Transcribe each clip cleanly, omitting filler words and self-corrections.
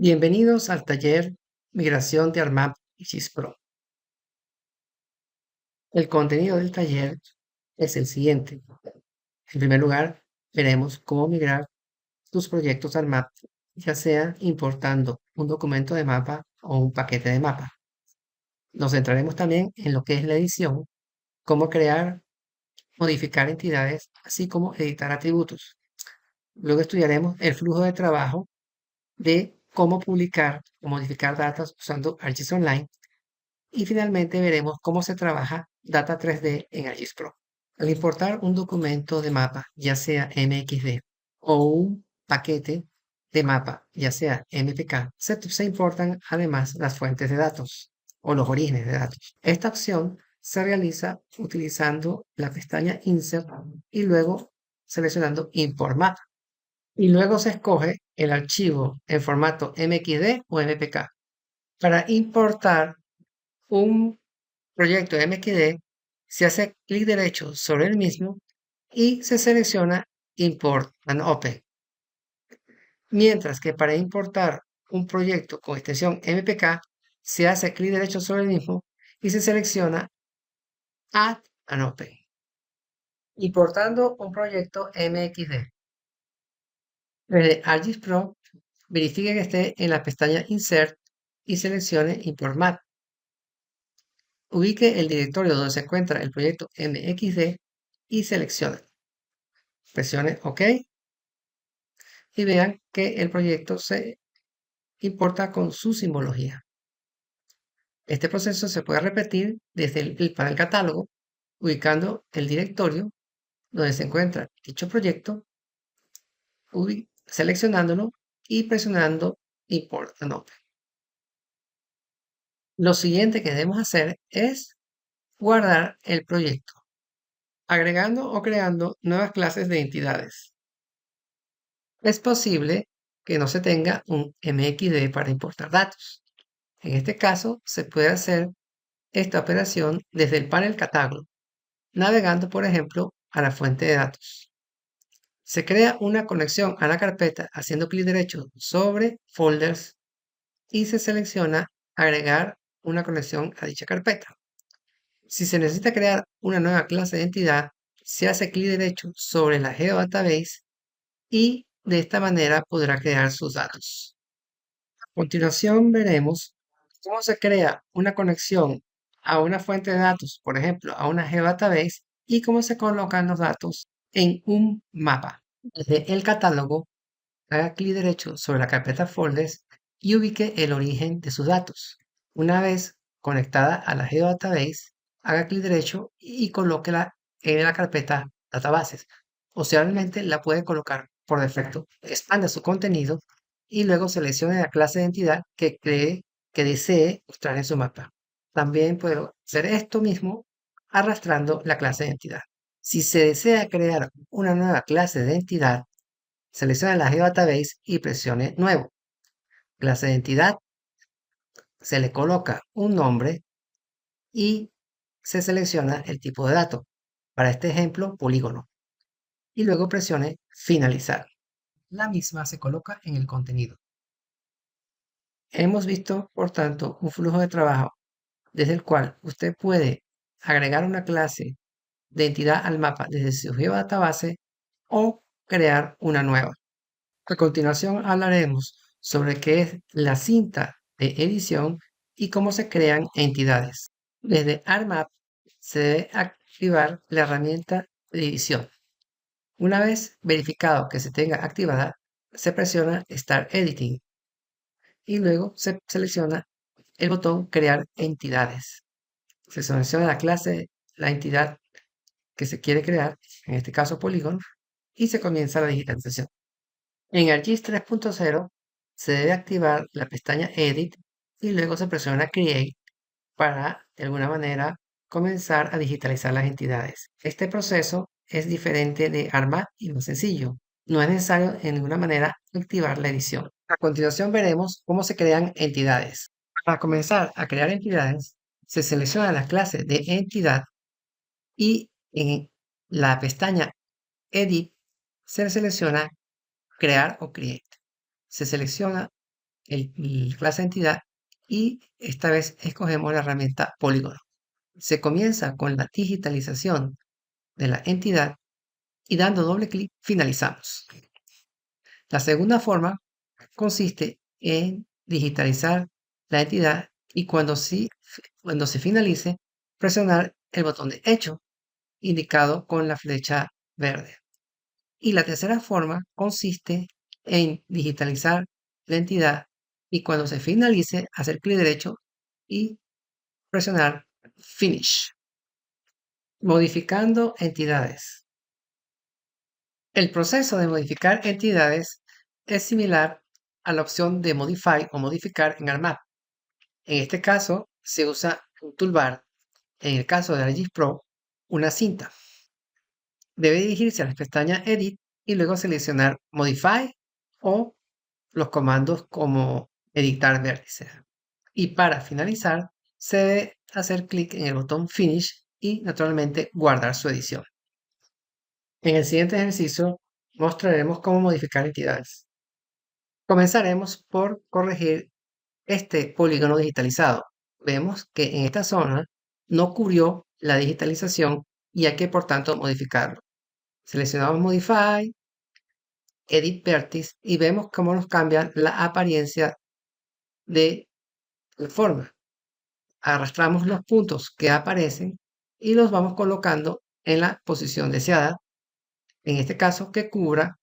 Bienvenidos al taller Migración de ARMAP y GISPRO. El contenido del taller es el siguiente. En primer lugar, veremos cómo migrar tus proyectos ARMAP, ya sea importando un documento de mapa o un paquete de mapa. Nos centraremos también en lo que es la edición, cómo crear, modificar entidades, así como editar atributos. Luego estudiaremos el flujo de trabajo de cómo publicar o modificar datos usando ArcGIS Online. Y finalmente veremos cómo se trabaja Data 3D en ArcGIS Pro. Al importar un documento de mapa, ya sea MXD o un paquete de mapa, ya sea MPK, se importan además las fuentes de datos o los orígenes de datos. Esta opción se realiza utilizando la pestaña Insert y luego seleccionando Import Map. Y luego se escoge el archivo en formato MXD o MPK. Para importar un proyecto MXD, se hace clic derecho sobre el mismo y se selecciona Import and Open. Mientras que para importar un proyecto con extensión MPK, se hace clic derecho sobre el mismo y se selecciona Add and Open. Importando un proyecto MXD. Desde ArcGIS Pro, verifique que esté en la pestaña Insert y seleccione Import Map. Ubique el directorio donde se encuentra el proyecto MXD y seleccione. Presione OK y vean que el proyecto se importa con su simbología. Este proceso se puede repetir desde el panel catálogo, ubicando el directorio donde se encuentra dicho proyecto, seleccionándolo y presionando Import and Open. Lo siguiente que debemos hacer es guardar el proyecto, agregando o creando nuevas clases de entidades. Es posible que no se tenga un MXD para importar datos. En este caso, se puede hacer esta operación desde el panel catálogo, navegando, por ejemplo, a la fuente de datos. Se crea una conexión a la carpeta haciendo clic derecho sobre Folders y se selecciona Agregar una conexión a dicha carpeta. Si se necesita crear una nueva clase de entidad, se hace clic derecho sobre la GeoDatabase y de esta manera podrá crear sus datos. A continuación veremos cómo se crea una conexión a una fuente de datos, por ejemplo, a una GeoDatabase, y cómo se colocan los datos en un mapa. Desde el catálogo, haga clic derecho sobre la carpeta Folders y ubique el origen de sus datos. Una vez conectada a la GeoDatabase, haga clic derecho y colóquela en la carpeta Databases. Opcionalmente la puede colocar por defecto, expanda su contenido y luego seleccione la clase de entidad que cree que desee mostrar en su mapa. También puedo hacer esto mismo arrastrando la clase de entidad. Si se desea crear una nueva clase de entidad, seleccione la GeoDatabase y presione Nuevo. Clase de entidad, se le coloca un nombre y se selecciona el tipo de dato. Para este ejemplo, polígono. Y luego presione Finalizar. La misma se coloca en el contenido. Hemos visto, por tanto, un flujo de trabajo desde el cual usted puede agregar una clase de entidad al mapa desde su GeoDatabase o crear una nueva. A continuación hablaremos sobre qué es la cinta de edición y cómo se crean entidades. Desde ArcMap se debe activar la herramienta de edición. Una vez verificado que se tenga activada, se presiona Start Editing y luego se selecciona el botón Crear entidades. Se selecciona la clase, la entidad que se quiere crear, en este caso polígono, y se comienza la digitalización. En ArcGIS 3.0 se debe activar la pestaña Edit y luego se presiona Create para, de alguna manera, comenzar a digitalizar las entidades. Este proceso es diferente de ArcMap y más sencillo. No es necesario en ninguna manera activar la edición. A continuación veremos cómo se crean entidades. Para comenzar a crear entidades, se selecciona la clase de entidad y en la pestaña Edit se selecciona Crear o Create. Se selecciona el clase entidad y esta vez escogemos la herramienta polígono. Se comienza con la digitalización de la entidad y dando doble clic finalizamos. La segunda forma consiste en digitalizar la entidad y cuando se finalice, presionar el botón de hecho indicado con la flecha verde. Y la tercera forma consiste en digitalizar la entidad y cuando se finalice, hacer clic derecho y presionar Finish. Modificando entidades. El proceso de modificar entidades es similar a la opción de Modify o modificar en ArcMap. En este caso, se usa un toolbar. En el caso de ArcGIS Pro, una cinta. Debe dirigirse a la pestaña Edit y luego seleccionar Modify o los comandos como editar vértices. Y para finalizar, se debe hacer clic en el botón Finish y naturalmente guardar su edición. En el siguiente ejercicio mostraremos cómo modificar entidades. Comenzaremos por corregir este polígono digitalizado. Vemos que en esta zona no cubrió la digitalización y hay que por tanto modificarlo. Seleccionamos Modify, Edit Vertex y vemos cómo nos cambia la apariencia de la forma. Arrastramos los puntos que aparecen y los vamos colocando en la posición deseada, en este caso que cubra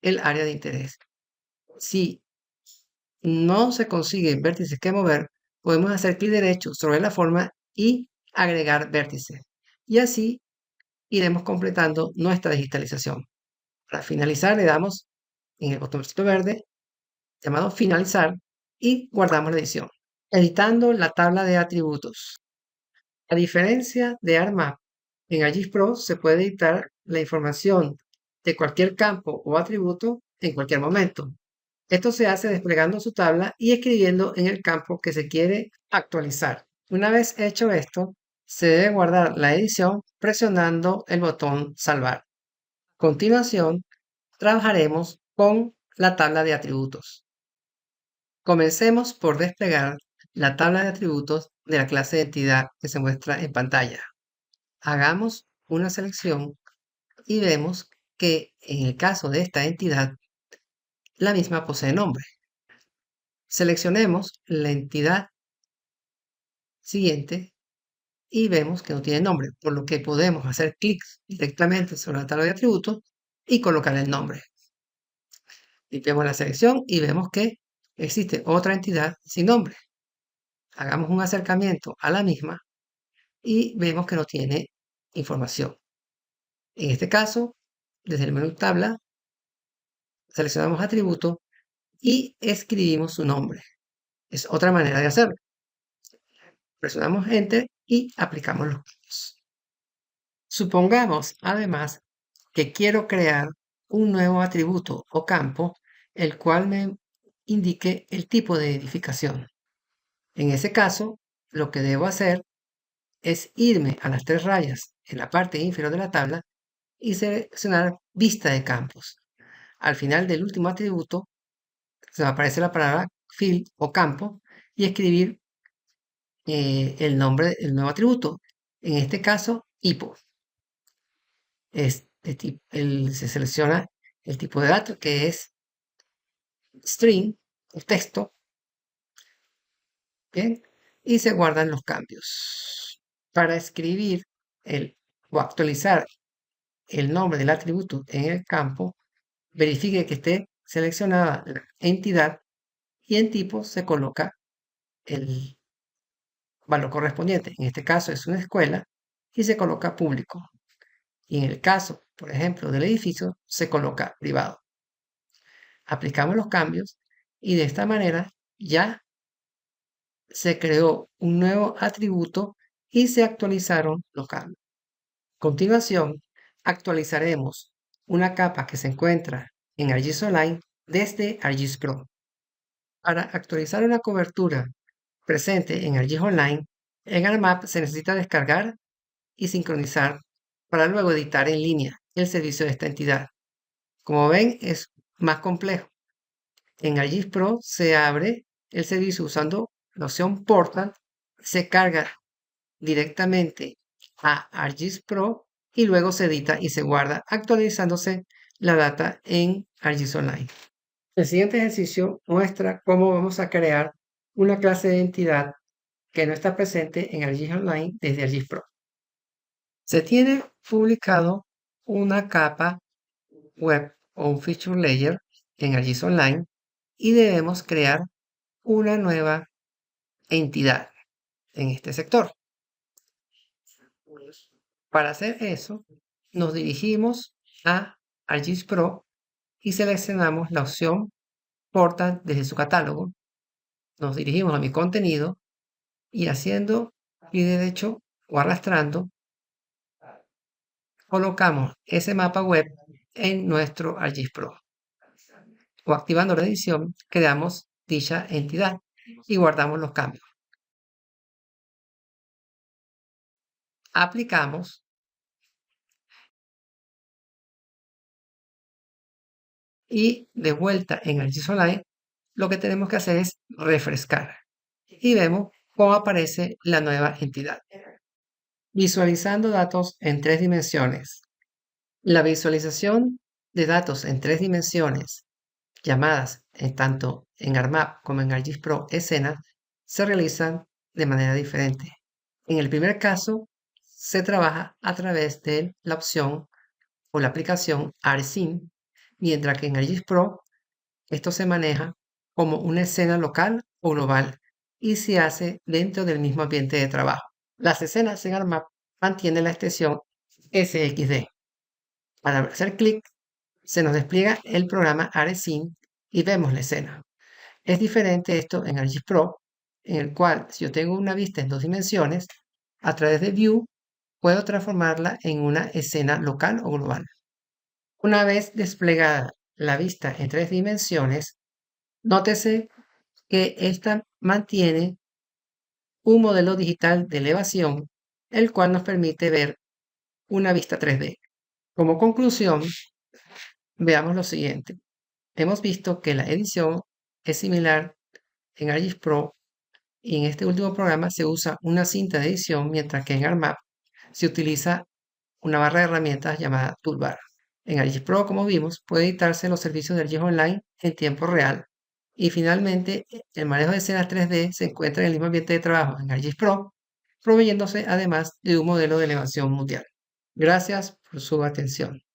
el área de interés. Si no se consiguen vértices que mover, podemos hacer clic derecho sobre la forma y agregar vértices. Y así iremos completando nuestra digitalización. Para finalizar le damos en el botoncito verde llamado finalizar y guardamos la edición. Editando la tabla de atributos. A diferencia de ArcMap, en ArcGIS Pro se puede editar la información de cualquier campo o atributo en cualquier momento. Esto se hace desplegando su tabla y escribiendo en el campo que se quiere actualizar. Una vez hecho esto, se debe guardar la edición presionando el botón Salvar. A continuación, trabajaremos con la tabla de atributos. Comencemos por desplegar la tabla de atributos de la clase de entidad que se muestra en pantalla. Hagamos una selección y vemos que en el caso de esta entidad, la misma posee nombre. Seleccionemos la entidad siguiente y vemos que no tiene nombre, por lo que podemos hacer clic directamente sobre la tabla de atributos y colocar el nombre. Limpiamos la selección y vemos que existe otra entidad sin nombre. Hagamos un acercamiento a la misma y vemos que no tiene información. En este caso, desde el menú tabla, seleccionamos atributo y escribimos su nombre. Es otra manera de hacerlo. Presionamos Enter y aplicamos los cambios. Supongamos, además, que quiero crear un nuevo atributo o campo, el cual me indique el tipo de edificación. En ese caso, lo que debo hacer es irme a las tres rayas en la parte inferior de la tabla y seleccionar Vista de campos. Al final del último atributo, se me aparece la palabra field o campo y escribir el nombre del nuevo atributo. En este caso, tipo. Se selecciona el tipo de datos que es string, el texto, ¿bien? Y se guardan los cambios. Para escribir o actualizar el nombre del atributo en el campo, verifique que esté seleccionada la entidad y en tipo se coloca el valor correspondiente. En este caso es una escuela y se coloca público. Y en el caso, por ejemplo, del edificio, se coloca privado. Aplicamos los cambios y de esta manera ya se creó un nuevo atributo y se actualizaron los cambios. A continuación, actualizaremos una capa que se encuentra en ArcGIS Online desde ArcGIS Pro. Para actualizar una cobertura presente en ArcGIS Online, en ArcMap se necesita descargar y sincronizar para luego editar en línea el servicio de esta entidad. Como ven, es más complejo. En ArcGIS Pro se abre el servicio usando la opción Portal, se carga directamente a ArcGIS Pro y luego se edita y se guarda actualizándose la data en ArcGIS Online. El siguiente ejercicio muestra cómo vamos a crear una clase de entidad que no está presente en ArcGIS Online desde ArcGIS Pro. Se tiene publicado una capa web o un feature layer en ArcGIS Online y debemos crear una nueva entidad en este sector. Para hacer eso, nos dirigimos a ArcGIS Pro y seleccionamos la opción Portal desde su catálogo. Nos dirigimos a mi contenido y haciendo clic derecho o arrastrando, colocamos ese mapa web en nuestro ArcGIS Pro. O activando la edición, creamos dicha entidad y guardamos los cambios. Aplicamos y de vuelta en ArcGIS Online, lo que tenemos que hacer es refrescar y vemos cómo aparece la nueva entidad. Visualizando datos en 3 dimensiones. La visualización de datos en 3 dimensiones, llamadas tanto en ArcMap como en ArcGIS Pro escenas, se realizan de manera diferente. En el primer caso, se trabaja a través de la opción o la aplicación ArcSim, mientras que en ArcGIS Pro esto se maneja como una escena local o global y se hace dentro del mismo ambiente de trabajo. Las escenas en ArcMap mantienen la extensión SXD. Para hacer clic, se nos despliega el programa ArcSim y vemos la escena. Es diferente esto en ArcGIS Pro, en el cual si yo tengo una vista en 2 dimensiones, a través de View puedo transformarla en una escena local o global. Una vez desplegada la vista en 3 dimensiones, nótese que esta mantiene un modelo digital de elevación, el cual nos permite ver una vista 3D. Como conclusión, veamos lo siguiente. Hemos visto que la edición es similar en ArcGIS Pro y en este último programa se usa una cinta de edición, mientras que en ArcMap se utiliza una barra de herramientas llamada Toolbar. En ArcGIS Pro, como vimos, puede editarse los servicios de ArcGIS Online en tiempo real. Y finalmente, el manejo de escenas 3D se encuentra en el mismo ambiente de trabajo en ArcGIS Pro, proveyéndose además de un modelo de elevación mundial. Gracias por su atención.